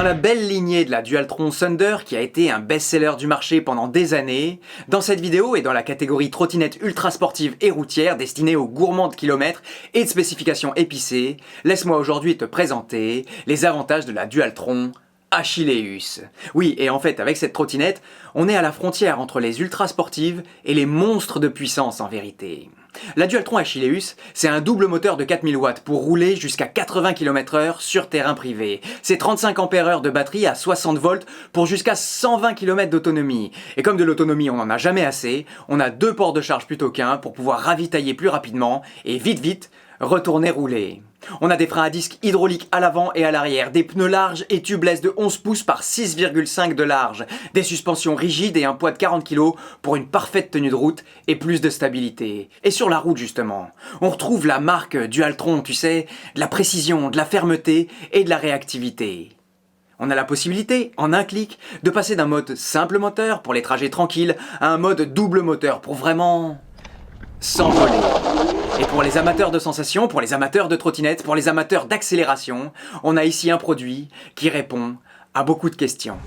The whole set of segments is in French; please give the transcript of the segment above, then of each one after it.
la belle lignée de la Dualtron Thunder qui a été un best-seller du marché pendant des années, dans cette vidéo et dans la catégorie trottinette ultra sportive et routière destinée aux gourmands de kilomètres et de spécifications épicées, laisse-moi aujourd'hui te présenter les avantages de la Dualtron Achilleus. Oui, et en fait, avec cette trottinette, on est à la frontière entre les ultra sportives et les monstres de puissance en vérité. La Dualtron Achilleus, c'est un double moteur de 4000 watts pour rouler jusqu'à 80 km/h sur terrain privé. C'est 35 ampères-heure de batterie à 60 volts pour jusqu'à 120 km d'autonomie. Et comme de l'autonomie on n'en a jamais assez, on a 2 ports de charge plutôt qu'un pour pouvoir ravitailler plus rapidement et vite retourner rouler. On a des freins à disque hydrauliques à l'avant et à l'arrière, des pneus larges et tubeless de 11 pouces par 6,5 de large, des suspensions rigides et un poids de 40 kg pour une parfaite tenue de route et plus de stabilité. Et sur la route justement, on retrouve la marque Dualtron, tu sais, de la précision, de la fermeté et de la réactivité. On a la possibilité, en un clic, de passer d'un mode simple moteur pour les trajets tranquilles à un mode double moteur pour vraiment s'envoler. Et pour les amateurs de sensations, pour les amateurs de trottinettes, pour les amateurs d'accélération, on a ici un produit qui répond à beaucoup de questions.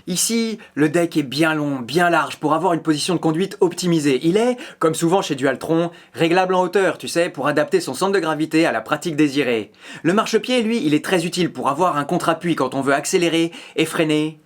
Ici, le deck est bien long, bien large pour avoir une position de conduite optimisée. Il est, comme souvent chez Dualtron, réglable en hauteur, tu sais, pour adapter son centre de gravité à la pratique désirée. Le marchepied, lui, il est très utile pour avoir un contre-appui quand on veut accélérer et freiner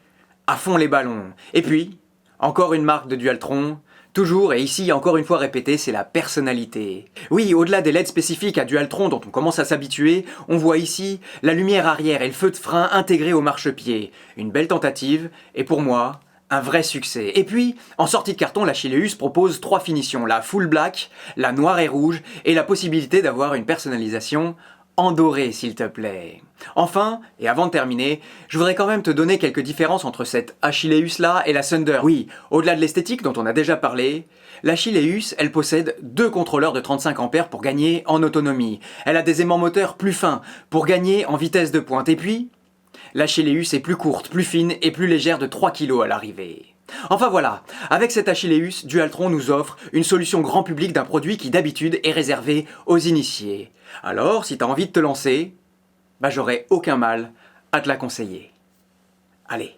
à fond les ballons. Et puis, encore une marque de Dualtron, toujours et ici encore une fois répété, c'est la personnalité. Oui, au-delà des LED spécifiques à Dualtron dont on commence à s'habituer, on voit ici la lumière arrière et le feu de frein intégrés au marchepied. Une belle tentative et pour moi, un vrai succès. Et puis, en sortie de carton, l'Achilleus propose 3 finitions, la full black, la noire et rouge et la possibilité d'avoir une personnalisation en doré s'il te plaît. Enfin, et avant de terminer, je voudrais quand même te donner quelques différences entre cette Achilleus là et la Thunder. Oui, au-delà de l'esthétique dont on a déjà parlé, l'Achilleus, elle possède 2 contrôleurs de 35 ampères pour gagner en autonomie. Elle a des aimants moteurs plus fins pour gagner en vitesse de pointe. Et puis, l'Achilleus est plus courte, plus fine et plus légère de 3 kg à l'arrivée. Enfin voilà, avec cet Achilleus, Dualtron nous offre une solution grand public d'un produit qui d'habitude est réservé aux initiés. Alors, si t'as envie de te lancer, j'aurais aucun mal à te la conseiller. Allez,